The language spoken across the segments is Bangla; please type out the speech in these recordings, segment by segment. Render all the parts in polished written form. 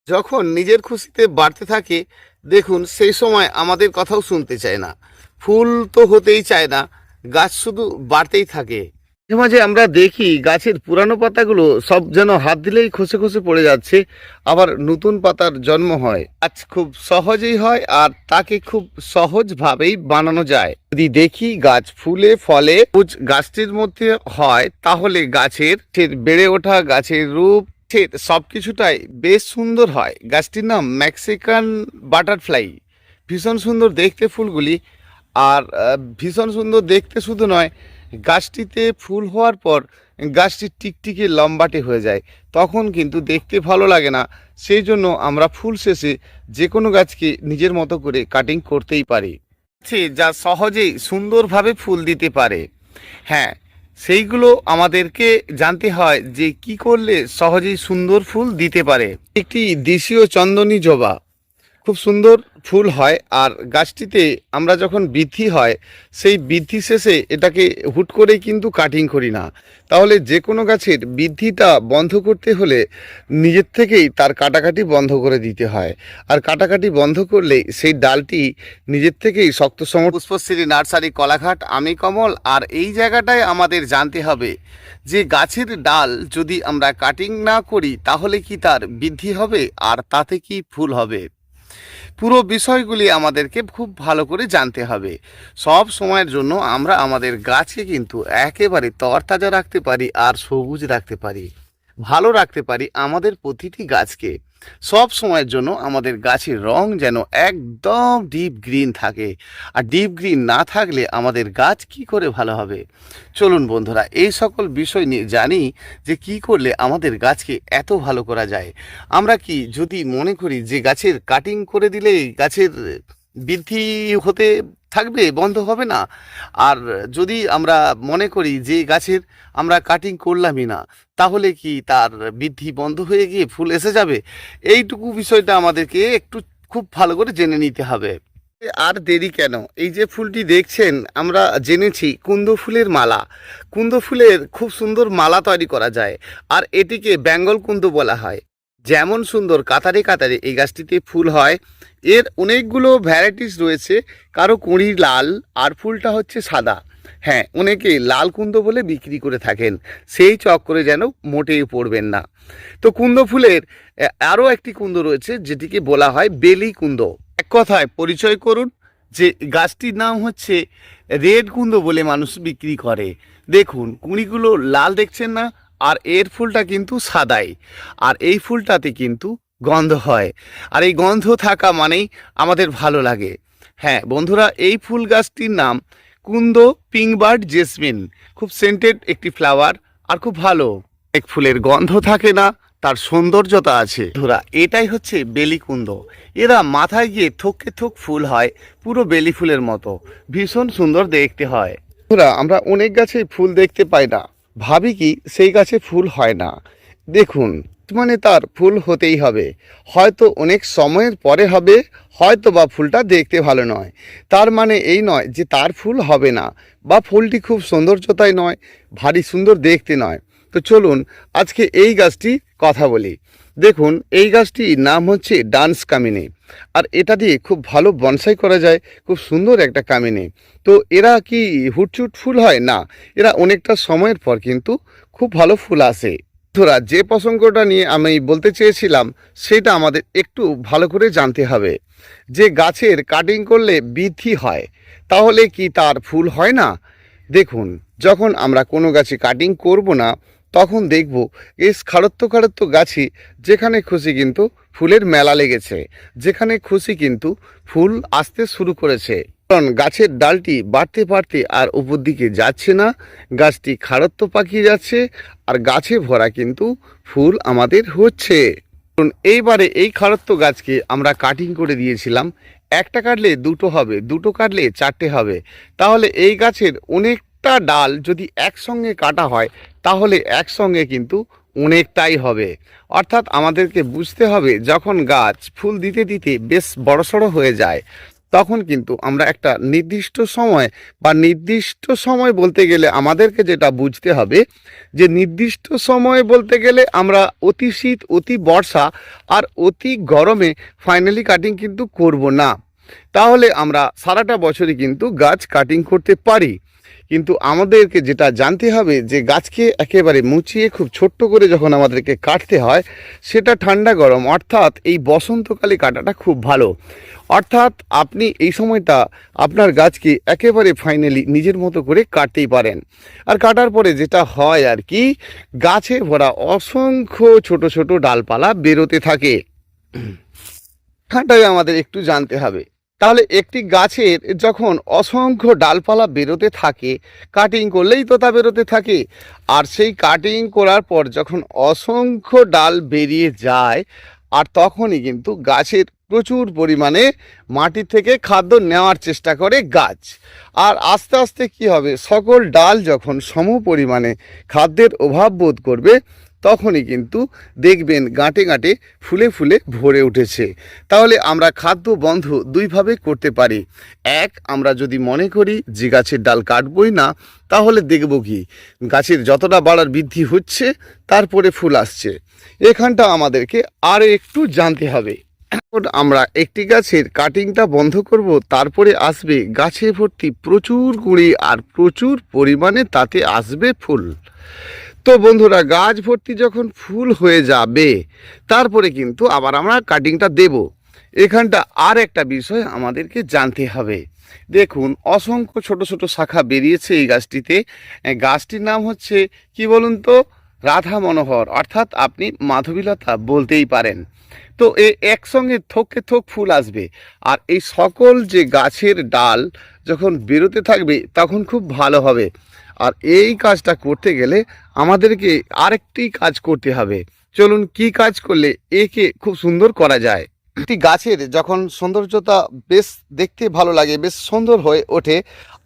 যখন নিজের খুশিতে বাড়তে থাকে, দেখুন সেই সময় আমাদের কথাও শুনতে চায় না, ফুল তো হতেই চায় না, গাছ শুধু বাড়তেই থাকে। মাঝে মাঝে আমরা দেখি গাছের পুরানো পাতাগুলো সব যেন হাত দিলেই খসে খসে পড়ে যাচ্ছে, আবার নতুন পাতার জন্ম হয়। গাছ খুব সহজেই হয় আর তাকে খুব সহজভাবেই বানানো যায়। যদি দেখি গাছ ফুলে ফলে গাছটির মধ্যে হয়, তাহলে গাছের বেড়ে ওঠা, গাছের রূপ, সবকিছুটাই বেশ সুন্দর হয়। গাছটির নাম মেক্সিকান বাটারফ্লাই। ভীষণ সুন্দর দেখতে ফুলগুলি। আর ভীষণ সুন্দর দেখতে শুধু নয়, গাছটিতে ফুল হওয়ার পর গাছটি টিকটিকে লম্বাটে হয়ে যায়, তখন কিন্তু দেখতে ভালো লাগে না। সেই জন্য আমরা ফুল শেষে যে কোনো গাছকে নিজের মতো করে কাটিং করতেই পারি, যা সহজেই সুন্দরভাবে ফুল দিতে পারে। হ্যাঁ, সেইগুলো আমাদেরকে জানতে হয় যে কি করলে সহজেই সুন্দর ফুল দিতে পারে। একটি দেশীয় চন্দনী জবা খুব সুন্দর ফুল হয়, আর গাছটিতে আমরা যখন বৃদ্ধি হয়, সেই বৃদ্ধি শেষে এটাকে হুট করেই কিন্তু কাটিং করি না। তাহলে যে কোনো গাছের বৃদ্ধিটা বন্ধ করতে হলে নিজের থেকেই তার কাটাকাটি বন্ধ করে দিতে হয়। আর কাটাকাটি বন্ধ করলে সেই ডালটি নিজের থেকেই শক্ত পুষ্পশ্রী নার্সারি, কলাঘাট, আমি কমল। আর এই জায়গাটায় আমাদের জানতে হবে যে গাছের ডাল যদি আমরা কাটিং না করি, তাহলে কি তার বৃদ্ধি হবে আর তাতে কি ফুল হবে। পুরো বিষয়গুলি আমাদেরকে খুব ভালো করে জানতে হবে। সব সময়ের জন্য আমরা আমাদের গাছকে কিন্তু একেবারে তরতাজা রাখতে পারি আর সবুজ রাখতে পারি, ভালো রাখতে পারি আমাদের প্রতিটি গাছকে। সব সময়ের জন্য আমাদের গাছের রং যেন একদম ডিপ গ্রিন থাকে, আর ডিপ গ্রিন না থাকলে আমাদের গাছ কি করে ভালো হবে। চলুন বন্ধুরা, এই সকল বিষয় নিয়ে জানি যে কি করলে আমাদের গাছকে এত ভালো করা যায়। আমরা কি যদি মনে করি যে গাছের কাটিং করে দিলেই গাছের বৃদ্ধি হতে থাকবে, বন্ধ হবে না, আর যদি আমরা মনে করি যে গাছের আমরা কাটিং করলামই না, তাহলে কি তার বৃদ্ধি বন্ধ হয়ে গিয়ে ফুল এসে যাবে? এইটুকু বিষয়টা আমাদেরকে একটু খুব ভালো করে জেনে নিতে হবে। আর দেরি কেন, এই যে ফুলটি দেখছেন, আমরা জেনেছি কুন্দ ফুলের মালা। কুন্দ ফুলের খুব সুন্দর মালা তৈরি করা যায়, আর এটিকে বেঙ্গল কুন্দ বলা হয়। যেমন সুন্দর কাতারে কাতারে এই গাছটিতে ফুল হয়। এর অনেকগুলো ভ্যারাইটিস রয়েছে, কারো কুঁড়ি লাল আর ফুলটা হচ্ছে সাদা। হ্যাঁ, অনেকে লাল কুন্দ বলে বিক্রি করে থাকেন, সেই চক্করে যেন মোটেই পড়বেন না। তো কুন্দ ফুলের আরও একটি কুন্দ রয়েছে, যেটিকে বলা হয় বেলি কুন্দ। এক কথায় পরিচয় করুন যে গাছটির নাম হচ্ছে রেড কুন্দ বলে মানুষ বিক্রি করে। দেখুন কুঁড়িগুলো লাল দেখছেন না, আর এর ফুলটা কিন্তু সাদাই, আর এই ফুলটাতে কিন্তু গন্ধ হয়, আর এই গন্ধ থাকা মানেই আমাদের ভালো লাগে। হ্যাঁ বন্ধুরা, এই ফুল গাছটির নাম কুন্দ পিঙ্কবার্ড জেসমিন। খুব সেন্টেড একটি ফ্লাওয়ার, আর খুব ভালো। এক ফুলের গন্ধ থাকে না, তার সৌন্দর্যতা আছে। বন্ধুরা, এটাই হচ্ছে বেলি কুন্দ। এরা মাথায় গিয়ে থোককে থোক ফুল হয়, পুরো বেলি ফুলের মতো, ভীষণ সুন্দর দেখতে হয়। বন্ধুরা, আমরা অনেক গাছে ফুল দেখতে পাই না, ভাবি কি সেই গাছে ফুল হয় না। দেখুন, মানে তার ফুল হতেই হবে, হয়তো অনেক সময়ের পরে হবে, হয়তো বা ফুলটা দেখতে ভালো নয়। তার মানে এই নয় যে তার ফুল হবে না, বা ফুলটি খুব সৌন্দর্যতাই নয়, ভারী সুন্দর দেখতে নয়। তো চলুন আজকে এই গাছটি কথা বলি। দেখুন, এই গাছটির নাম হচ্ছে ডান্স কামিনী, আর এটা দিয়ে খুব ভালো বনসাই করা যায়, খুব সুন্দর একটা কামিনী। তো এরা কি হুটচুট ফুল হয় না, এরা অনেকটা সময়ের পর কিন্তু খুব ভালো ফুল আসে। বন্ধুরা, যে প্রসঙ্গটা নিয়ে আমি বলতে চেয়েছিলাম, সেটা আমাদের একটু ভালো করে জানতে হবে যে গাছের কাটিং করলে বৃদ্ধি হয়, তাহলে কি তার ফুল হয় না? দেখুন, যখন আমরা কোনো গাছে কাটিং করব না, তখন দেখব এই খাড়ত্ব খাড়ত্ব গাছে যেখানে খুশি কিন্তু ফুলের মেলা লেগেছে, যেখানে খুশি কিন্তু ফুল আসতে শুরু করেছে। কারণ গাছের ডালটি বাড়তে বাড়তে আর উপর দিকে যাচ্ছে না, গাছটি খাড়ত্ব পাকিয়ে যাচ্ছে, আর গাছে ভরা কিন্তু ফুল আমাদের হচ্ছে। এইবারে এই খাড়ত্ব গাছকে আমরা কাটিং করে দিয়েছিলাম, একটা কাটলে দুটো হবে, দুটো কাটলে চারটে হবে। তাহলে এই গাছের অনেকটা ডাল যদি একসঙ্গে কাটা হয়, তাহলে একসঙ্গে কিন্তু অনেকটাই হবে। অর্থাৎ আমাদেরকে বুঝতে হবে, যখন গাছ ফুল দিতে দিতে বেশ বড়সড় হয়ে যায়, তখন কিন্তু আমরা একটা নির্দিষ্ট সময় বা নির্দিষ্ট সময় বলতে গেলে আমাদেরকে যেটা বুঝতে হবে যে নির্দিষ্ট সময় বলতে গেলে আমরা অতি শীত, অতি বর্ষা আর অতি গরমে ফাইনালি কাটিং কিন্তু করব না। তাহলে আমরা সারাটা বছরই কিন্তু গাছ কাটিং করতে পারি। কিন্তু আমাদেরকে যেটা জানতে হবে যে গাছকে একেবারে মুচিয়ে খুব ছোট্ট করে যখন আমাদেরকে কাটতে হয়, সেটা ঠান্ডা গরম অর্থাৎ এই বসন্তকালে কাটাটা খুব ভালো। অর্থাৎ আপনি এই সময়টা আপনার গাছকে একেবারে ফাইনালি নিজের মতো করে কাটতেই পারেন। আর কাটার পরে যেটা হয় আর কি, গাছে ভরা অসংখ্য ছোট ছোট ডালপালা বেরোতে থাকে। এখানটাই আমাদের একটু জানতে হবে। তাহলে একটি গাছের যখন অসংখ্য ডালপালা বেরোতে থাকে, কাটিং করলেই তো তা বেরোতে থাকে। আর সেই কাটিং করার পর যখন অসংখ্য ডাল বেরিয়ে যায়, আর তখনই কিন্তু গাছের প্রচুর পরিমাণে মাটি থেকে খাদ্য নেওয়ার চেষ্টা করে গাছ। আর আস্তে আস্তে কি হবে, সকল ডাল যখন সম পরিমাণে খাদ্যের অভাব বোধ করবে, তখনই কিন্তু দেখবেন গাঁটে গাঁটে ফুলে ফুলে ভরে উঠেছে। তাহলে আমরা খাদ্য বন্ধ দুইভাবে করতে পারি। এক, আমরা যদি মনে করি যে গাছের ডাল কাটবই না, তাহলে দেখব কি গাছের যতটা বাড়ার বৃদ্ধি হচ্ছে তারপরে ফুল আসছে। এখানটা আমাদেরকে আর একটু জানতে হবে। এখন আমরা একটি গাছের কাটিংটা বন্ধ করব, তারপরে আসবে গাছে ভর্তি প্রচুর কুঁড়ি আর প্রচুর পরিমাণে তাতে আসবে ফুল। তো বন্ধুরা, গাছ ভর্তি যখন ফুল হয়ে যাবে তারপরে কিন্তু আবার আমরা কাটিংটা দেব। এখানটা আর একটা বিষয় আমাদেরকে জানতে হবে। দেখুন, অসংখ্য ছোট ছোট শাখা বেরিয়েছে এই গাছটিতে। গাছটির নাম হচ্ছে কি বলুন তো, রাধা মনোহর, অর্থাৎ আপনি মাধবীলতা বলতেই পারেন। তো একসঙ্গে থোকে থোক ফুল আসবে। আর এই সকল যে গাছের ডাল যখন বেরোতে থাকবে তখন খুব ভালো হবে। আর এই কাজটা করতে গেলে আমাদেরকে আরেকটি কাজ করতে হবে। চলুন, কি কাজ করলে একে খুব সুন্দর করা যায়। একটি গাছের যখন সৌন্দর্যতা বেশ দেখতে ভালো লাগে, বেশ সুন্দর হয়ে ওঠে,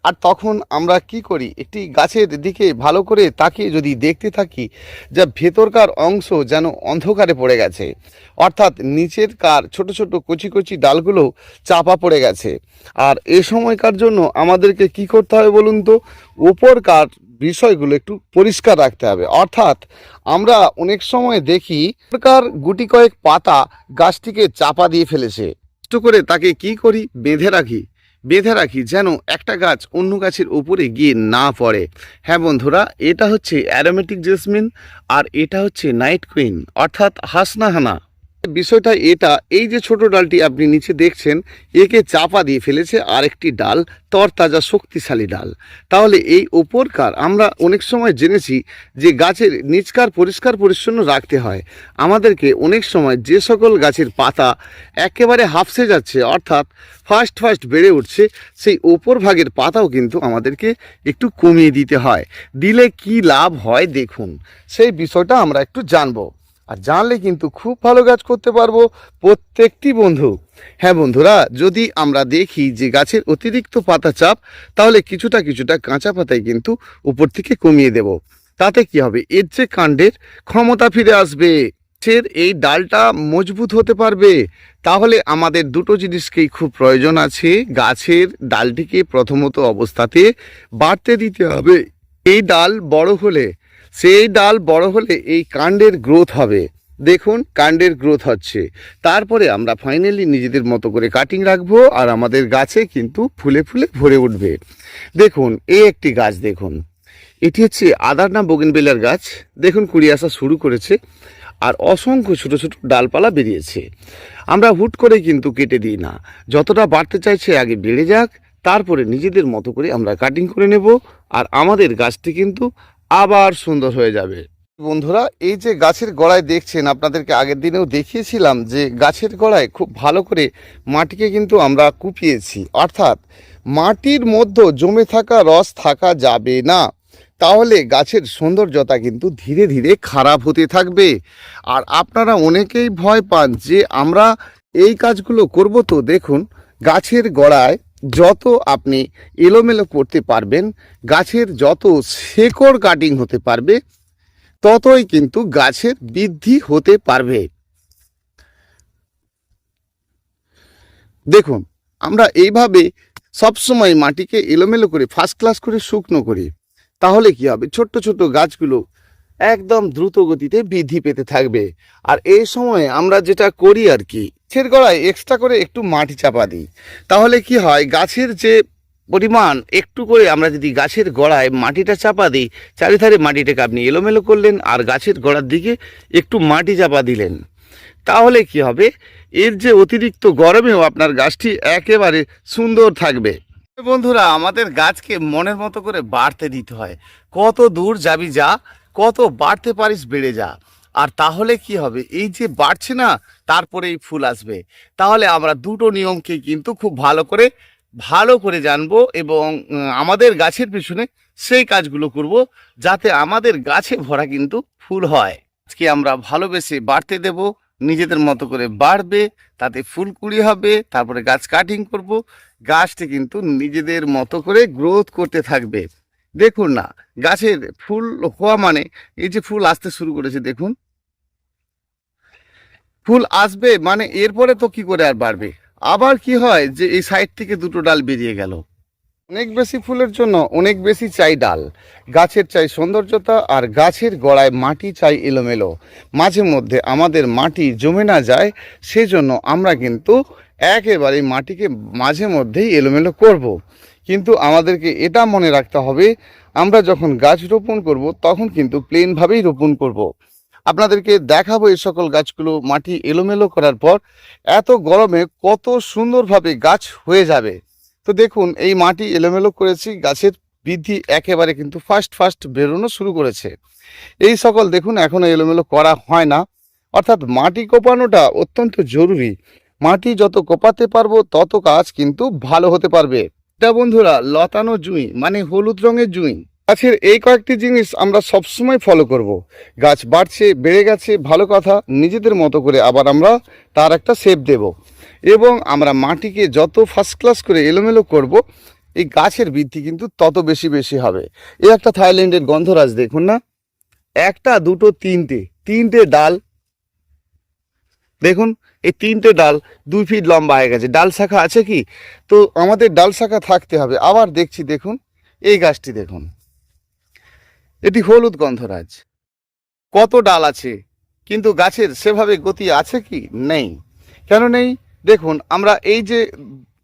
আর তখন আমরা কি করি, একটি গাছের দিকে ভালো করে তাকিয়ে যদি দেখতে থাকি, যা ভেতরকার অংশ যেন অন্ধকারে পড়ে গেছে, অর্থাৎ নিচের কার ছোট ছোট কচি কচি ডালগুলো চাপা পড়ে গেছে। আর এ সময়কার জন্য আমাদেরকে কি করতে হবে বলুন তো, ওপরকার বিষয়গুলো একটু পরিষ্কার রাখতে হবে। অর্থাৎ আমরা অনেক সময় দেখি ওপরকার গুটি কয়েক পাতা গাছটিকে চাপা দিয়ে ফেলেছে, একটু করে তাকে কি করি, বেঁধে রাখি যেন একটা গাছ অন্য গাছের উপরে গিয়ে না পড়ে। হ্যাঁ বন্ধুরা, এটা হচ্ছে অ্যারোমেটিক জেসমিন আর এটা হচ্ছে নাইট কুইন অর্থাৎ হাসনাহানা। বিষয়টা এটা, এই যে ছোট ডালটি আপনি নিচে দেখছেন, একে চাপা দিয়ে ফেলেছে আরেকটি ডাল, তরতাজা শক্তিশালী ডাল। তাহলে এই ওপরকার আমরা অনেক সময় জেনেছি যে গাছের নিচকার পরিষ্কার পরিচ্ছন্ন রাখতে হয়। আমাদেরকে অনেক সময় যে সকল গাছের পাতা একেবারে হাফসে যাচ্ছে, অর্থাৎ ফার্স্ট বেড়ে উঠছে, সেই ওপর ভাগের পাতাও কিন্তু আমাদেরকে একটু কমিয়ে দিতে হয়। দিলে কি লাভ হয় দেখুন, সেই বিষয়টা আমরা একটু জানবো। আর জানলে কিন্তু খুব ভালো গাছ করতে পারবো প্রত্যেকটি বন্ধু। হ্যাঁ বন্ধুরা, যদি আমরা দেখি যে গাছের অতিরিক্ত পাতা চাপ, তাহলে কিছুটা কাঁচা পাতায় কিন্তু উপর থেকে কমিয়ে দেব। তাতে কি হবে, এর যে কাণ্ডের ক্ষমতা ফিরে আসবে, এই ডালটা মজবুত হতে পারবে। তাহলে আমাদের দুটো জিনিসকেই খুব প্রয়োজন আছে। গাছের ডালটিকে প্রথমত অবস্থাতে বাড়তে দিতে হবে। এই ডাল বড় হলে, এই কাণ্ডের গ্রোথ হবে। দেখুন, কাণ্ডের গ্রোথ হচ্ছে, তারপরে আমরা ফাইনালি নিজেদের মতো করে কাটিং রাখবো, আর আমাদের গাছে কিন্তু ফুলে ফুলে ভরে উঠবে। দেখুন, এই একটি গাছ দেখুন, এটি হচ্ছে আদারনা বোগেনভেলিয়ার গাছ। দেখুন, কুড়ি আসা শুরু করেছে আর অসংখ্য ছোট ছোট ডালপালা বেরিয়েছে। আমরা হুট করে কিন্তু কেটে দিই না, যতটা বাড়তে চাইছে আগে বেড়ে যাক, তারপরে নিজেদের মতো করে আমরা কাটিং করে নেব, আর আমাদের গাছটি কিন্তু আবার সুন্দর হয়ে যাবে। বন্ধুরা, এই যে গাছের গোড়ায় দেখছেন, আপনাদেরকে আগের দিনেও দেখিয়েছিলাম যে গাছের গোড়ায় খুব ভালো করে মাটিকে কিন্তু আমরা কুপিয়েছি, অর্থাৎ মাটির মধ্যে জমে থাকা রস থাকা যাবে না। তাহলে গাছের সৌন্দর্যতা কিন্তু ধীরে ধীরে খারাপ হতে থাকবে। আর আপনারা অনেকেই ভয় পান যে আমরা এই কাজগুলো করব। তো দেখুন, গাছের গোড়ায় যত আপনি এলোমেলো করতে পারবেন, গাছের যত শেকড় কাটিং হতে পারবে, ততই কিন্তু গাছের বৃদ্ধি হতে পারবে। দেখুন, আমরা এইভাবে সবসময় মাটিকে এলোমেলো করে ফার্স্ট ক্লাস করে শুকনো করি, তাহলে কি হবে, ছোট্ট ছোট্ট গাছগুলো একদম দ্রুত গতিতে বৃদ্ধি পেতে থাকবে। আর এই সময়ে আমরা যেটা করি আর কি, গাছের গোড়ায় এক্সট্রা করে একটু মাটি চাপা দিই, তাহলে কি হয়, গাছের যে পরিমাণ একটু করে আমরা যদি গাছের গোড়ায় মাটিটা চাপা দিই, চারিধারে মাটিটাকে আপনি এলোমেলো করলেন আর গাছের গোড়ার দিকে একটু মাটি চাপা দিলেন, তাহলে কি হবে, এর যে অতিরিক্ত গরমেও আপনার গাছটি একেবারে সুন্দর থাকবে। বন্ধুরা, আমাদের গাছকে মনের মতো করে বাড়তে দিতে হয়। কত দূর যাবি যা, কত বাড়তে পারিস বেড়ে যা। আর তাহলে কি হবে, এই যে বাড়ছে না, তারপরেই ফুল আসবে। তাহলে আমরা দুটো নিয়মকে কিন্তু খুব ভালো করে জানবো এবং আমাদের গাছের পিছনে সেই কাজগুলো করব, যাতে আমাদের গাছে ভরা কিন্তু ফুল হয়। আজকে আমরা ভালোবেসে বাড়তে দেব, নিজেদের মতো করে বাড়বে, তাতে ফুল কুড়ি হবে, তারপরে গাছ কাটিং করব, গাছটি কিন্তু নিজেদের মতো করে গ্রোথ করতে থাকবে। দেখুন না, গাছের ফুল হওয়া মানে এই যে ফুল আসতে শুরু করেছে, দেখুন ফুল আসবে মানে এরপরে তো কি করে আর বাড়বে। আবার কি হয় যে এই সাইড থেকে দুটো ডাল বেরিয়ে গেল। অনেক বেশি ফুলের জন্য অনেক বেশি চাই ডাল, গাছের চাই সৌন্দর্যতা, আর গাছের গোড়ায় মাটি চাই এলোমেলো। মাঝে মধ্যে আমাদের মাটি জমে না যায়, সেজন্য আমরা কিন্তু একেবারে মাটিকে মাঝে মধ্যেই এলোমেলো করব। কিন্তু আমাদেরকে এটা মনে রাখতে হবে, আমরা যখন গাছ রোপণ করব তখন কিন্তু প্লেনভাবেই রোপণ করব। আপনাদেরকে দেখাবো এই সকল গাছগুলো মাটি এলোমেলো করার পর এত গরমে কত সুন্দরভাবে গাছ হয়ে যাবে। তো দেখুন, এই মাটি এলোমেলো করেছি, গাছের বৃদ্ধি একেবারে কিন্তু ফাস্ট বেরোনো শুরু করেছে। এই সকল দেখুন এখনো এলোমেলো করা হয় না, অর্থাৎ মাটি কোপানোটা অত্যন্ত জরুরি। মাটি যত কোপাতে পারবো তত গাছ কিন্তু ভালো হতে পারবে। এটা বন্ধুরা লতানো জুঁই, মানে হলুদ রঙের জুঁই। গাছের এই কয়েকটি জিনিস আমরা সবসময় ফলো করব। গাছ বাড়ছে, বেড়ে গেছে, ভালো কথা, নিজেদের মতো করে আবার আমরা তার একটা শেপ দেব এবং আমরা মাটিকে যত ফার্স্ট ক্লাস করে এলোমেলো করব, এই গাছের বৃদ্ধি কিন্তু তত বেশি হবে। এই একটা থাইল্যান্ডের গন্ধরাজ দেখুন না, একটা দুটো তিনটে ডাল দেখুন, এই তিনটে ডাল 2 ফিট লম্বা হয়ে গেছে। ডাল শাখা আছে কি? তো আমাদের ডাল শাখা থাকতে হবে। আবার দেখছি, দেখুন এই গাছটি দেখুন, এটি হলুদ গন্ধরাজ, কত ডাল আছে, কিন্তু গাছের সেভাবে গতি আছে কি? নেই। কেন নেই? দেখুন, আমরা এই যে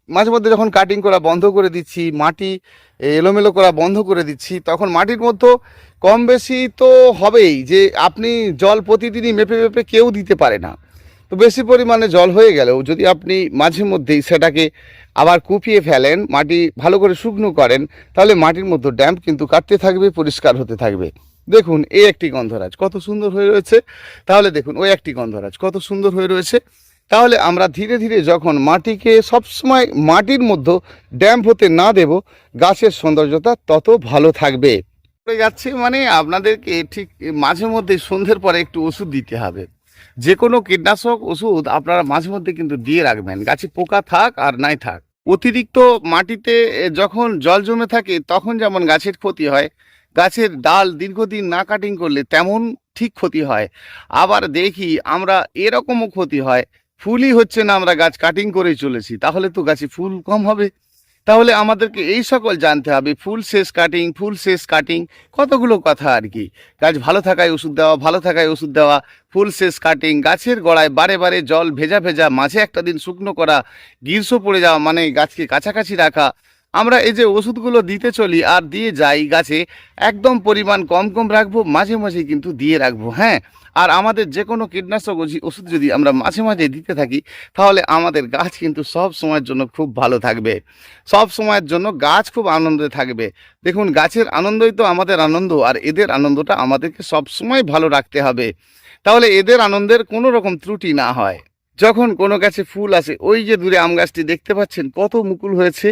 মাঝে মধ্যে যখন কাটিং করা বন্ধ করে দিচ্ছি, মাটি এলোমেলো করা বন্ধ করে দিচ্ছি, তখন মাটির মধ্যে কম বেশি তো হবেই, যে আপনি জল প্রতিদিনই মেপে কেউ দিতে পারে না। তো বেশি পরিমাণে জল হয়ে গেলেও যদি আপনি মাঝে মধ্যেই সেটাকে আবার কুপিয়ে ফেলেন, মাটি ভালো করে শুকনো করেন, তাহলে মাটির মধ্যে ড্যাম্প কিন্তু কাটতে থাকবে, পরিষ্কার হতে থাকবে। দেখুন, এই একটি গন্ধরাজ কত সুন্দর হয়ে রয়েছে, তাহলে দেখুন ওই একটি গন্ধরাজ কত সুন্দর হয়ে রয়েছে। তাহলে আমরা ধীরে ধীরে যখন মাটিকে সবসময় মাটির মধ্যে ড্যাম্প হতে না দেব, গাছের সৌন্দর্যতা তত ভালো থাকবে। পড়ে যাচ্ছে মানে আপনাদেরকে ঠিক মাঝে মধ্যে সন্ধ্যের পরে একটু ওষুধ দিতে হবে। যে কোনো কীটনাশক ওষুধ আপনারা মাঝে মধ্যে কিন্তু দিয়ে রাখবেন, গাছে পোকা থাক আর নাই থাক। অতিরিক্ত মাটিতে যখন জল জমে থাকে তখন যেমন গাছের ক্ষতি হয়, গাছের ডাল দীর্ঘদিন না কাটিং করলে তেমন ঠিক ক্ষতি হয়। আবার দেখি আমরা এরকমও ক্ষতি হয়, ফুলই হচ্ছে না, আমরা গাছ কাটিং করেই চলেছি, তাহলে তো গাছে ফুল কম হবে। তাহলে আমাদেরকে এই সকল জানতে হবে, ফুল শেষ কাটিং কতগুলো কথা আর কি। গাছ ভালো থাকায় ওষুধ দেওয়া, ভালো থাকায় ওষুধ দেওয়া, ফুল শেষ কাটিং, গাছের গোড়ায় বারে জল ভেজা মাঝে একটা দিন শুকনো করা, গ্রীষ্ম পড়ে যাওয়া মানে গাছকে কাছাকাছি রাখা। আমরা এই যে ওষুধগুলো দিতে চলি আর দিয়ে যাই, গাছে একদম পরিমাণ কম রাখবো, মাঝে কিন্তু দিয়ে রাখবো। হ্যাঁ, আর আমাদের যে কোনো কীটনাশক ওষুধ যদি আমরা মাঝে দিতে থাকি, তাহলে আমাদের গাছ কিন্তু সব সময়ের জন্য খুব ভালো থাকবে, সব সময়ের জন্য গাছ খুব আনন্দে থাকবে। দেখুন, গাছের আনন্দই তো আমাদের আনন্দ, আর এদের আনন্দটা আমাদেরকে সব সময় ভালো রাখতে হবে, তাহলে এদের আনন্দের কোনো রকম ত্রুটি না হয়। যখন কোনো গাছে ফুল আসে, ওই যে দূরে আম গাছটি দেখতে পাচ্ছেন কত মুকুল হয়েছে,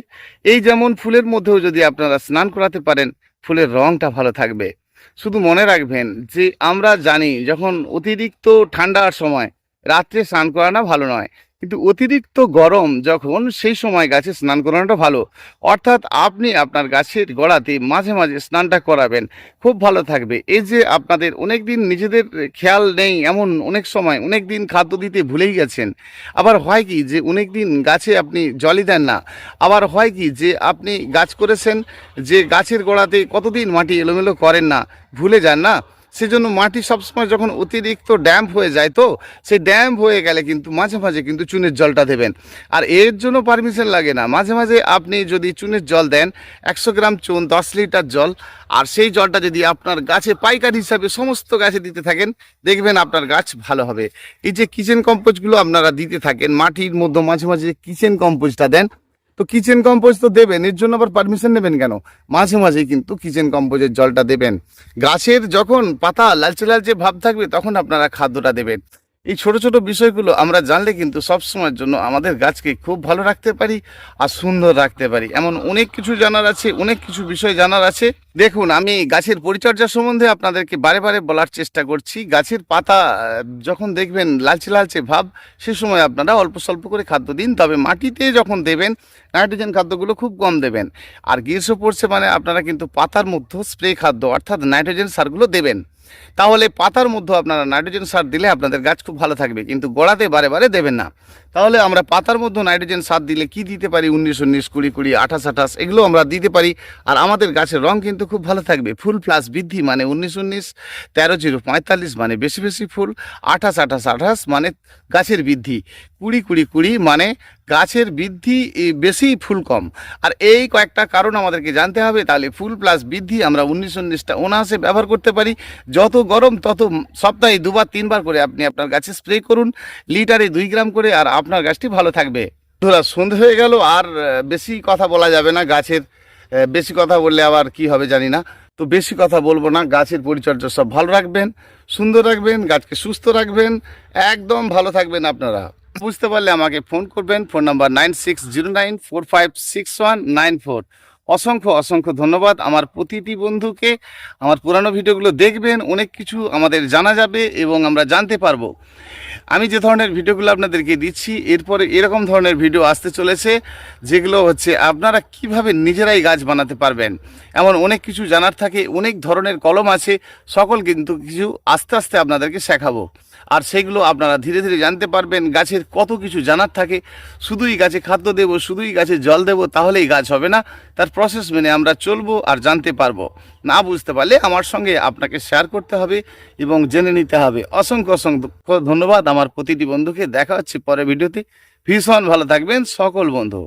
এই যেমন ফুলের মধ্যেও যদি আপনারা স্নান করাতে পারেন, ফুলের রঙটা ভালো থাকবে। শুধু মনে রাখবেন যে আমরা জানি যখন অতিরিক্ত ঠান্ডার সময় রাত্রে স্নান করানো ভালো নয়, কিন্তু অতিরিক্ত গরম যখন, সেই সময় গাছে স্নান করানোটা ভালো। অর্থাৎ আপনি আপনার গাছের গোড়াতে মাঝে মাঝে স্নানটা করাবেন, খুব ভালো থাকবে। এই যে আপনাদের অনেক দিন নিজেদের খেয়াল নেই, এমন অনেক সময় অনেক দিন খাদ্য দিতে ভুলেই গেছেন। আবার হয় কি যে অনেক দিন গাছে আপনি জলই দেন না। আবার হয় কি যে আপনি গাছ করেছেন, যে গাছের গোড়াতে কতদিন মাটি এলোমেলো করেন না, ভুলে যান না। সেজন্য মাটি সবসময় যখন অতিরিক্ত ড্যাম্প হয়ে যায়, তো সেই ড্যাম্প হয়ে গেলে কিন্তু মাঝে মাঝে কিন্তু চুনের জলটা দেবেন। আর এর জন্য পারমিশন লাগে না। মাঝে মাঝে আপনি যদি চুনের জল দেন, 100 গ্রাম চুন 10 লিটার জল, আর সেই জলটা যদি আপনার গাছে পাইকারি হিসাবে সমস্ত গাছে দিতে থাকেন, দেখবেন আপনার গাছ ভালো হবে। এই যে কিচেন কম্পোস্টগুলো আপনারা দিতে থাকেন মাটির মধ্যে, মাঝে মাঝে কিচেন কম্পোস্টটা দেন, তো কিচেন কম্পোস্ট তো দেবেন, এর জন্য আবার পারমিশন নেবেন কেন? মাঝে মাঝে কিন্তু কিচেন কম্পোস্টের জলটা দেবেন। গাছের যখন পাতা লালচে লালচে ভাব থাকবে, তখন আপনারা খাদ্যটা দেবেন। এই ছোট ছোট বিষয়গুলো আমরা জানলে কিন্তু সব সময়ের জন্য আমাদের গাছকে খুব ভালো রাখতে পারি আর সুন্দর রাখতে পারি। এমন অনেক কিছু জানার আছে, অনেক কিছু বিষয় জানার আছে। দেখুন, আমি গাছের পরিচর্যা সম্বন্ধে আপনাদেরকে বারে বারে বলার চেষ্টা করছি। গাছের পাতা যখন দেখবেন লালচে লালচে ভাব, সে সময় আপনারা অল্প স্বল্প করে খাদ্য দিন। তবে মাটিতে যখন দেবেন, নাইট্রোজেন খাদ্যগুলো খুব কম দেবেন। আর গ্রীষ্ম পড়ছে মানে আপনারা কিন্তু পাতার মধ্যে স্প্রে খাদ্য অর্থাৎ নাইট্রোজেন সারগুলো দেবেন। তাহলে পাতার মধ্যে আপনারা নাইট্রোজেন সার দিলে আপনাদের গাছ খুব ভালো থাকবে, কিন্তু গোড়াতে বারে বারে দেবেন না। তাহলে আমরা পাতার মধ্যে নাইট্রোজেন সার দিলে কি দিতে পারি? 19-19, 20-20, 28-28 এগুলো আমরা দিতে পারি। আর আমাদের গাছের রং কিন্তু খুব ভালো থাকবে। ফুল প্লাস বৃদ্ধি মানে 19-19, 13-0-45 মানে বেশি বেশি ফুল, 28-28-28 মানে গাছের বৃদ্ধি, 20-20-20 মানে গাছের বৃদ্ধি বেশি, ফুল কম। আর এই কয়েকটা কারণ আমাদেরকে জানতে হবে। তাহলে ফুল প্লাস বৃদ্ধি আমরা 19-19টা অনায়াসে ব্যবহার করতে পারি। যত গরম তত সপ্তাহে 2-3 বার করে আপনি আপনার গাছে স্প্রে করুন, লিটারে 2 গ্রাম করে, আর আপনার গাছটি ভালো থাকবে। ধরা সন্ধে হয়ে গেল, আর বেশি কথা বলা যাবে না গাছের। বেশি কথা বললে আবার কি হবে জানি না, তো বেশি কথা বলবো না। গাছের পরিচর্যা সব ভালো রাখবেন, সুন্দর রাখবেন, গাছকে সুস্থ রাখবেন, একদম ভালো থাকবেন আপনারা। বুঝতে পারলে আমাকে ফোন করবেন, ফোন নাম্বার 9609456194। অসংখ্য অসংখ্য ধন্যবাদ আমার প্রতিটি বন্ধুকে। আমার পুরানো ভিডিওগুলো দেখবেন, অনেক কিছু আমাদের জানা যাবে এবং আমরা জানতে পারবো। আমি যে ধরনের ভিডিওগুলো আপনাদেরকে দিচ্ছি, এরপরে এরকম ধরনের ভিডিও আসতে চলেছে, যেগুলো হচ্ছে আপনারা কিভাবে নিজেরাই গাছ বানাতে পারবেন। এমন অনেক কিছু জানার থাকে, অনেক ধরনের কলম আছে, সকল কিন্তু কিছু আস্তে আস্তে আপনাদেরকে শেখাবো। আর সেগুলো আপনারা ধীরে ধীরে জানতে পারবেন। গাছের কত কিছু জানার থাকে। শুধুই গাছে খাদ্য দেব, শুধুই গাছে জল দেব, তাহলেই গাছ হবে না। তার প্রসেস মেনে আমরা চলবো আর জানতে পারবো। না বুঝতে পারলে আমার সঙ্গে আপনাকে শেয়ার করতে হবে এবং জেনে নিতে হবে। অসংখ্য অসংখ্য ধন্যবাদ আমার প্রতিটি বন্ধুকে। দেখা হচ্ছে পরের ভিডিওতে। ভীষণ ভালো থাকবেন সকল বন্ধু।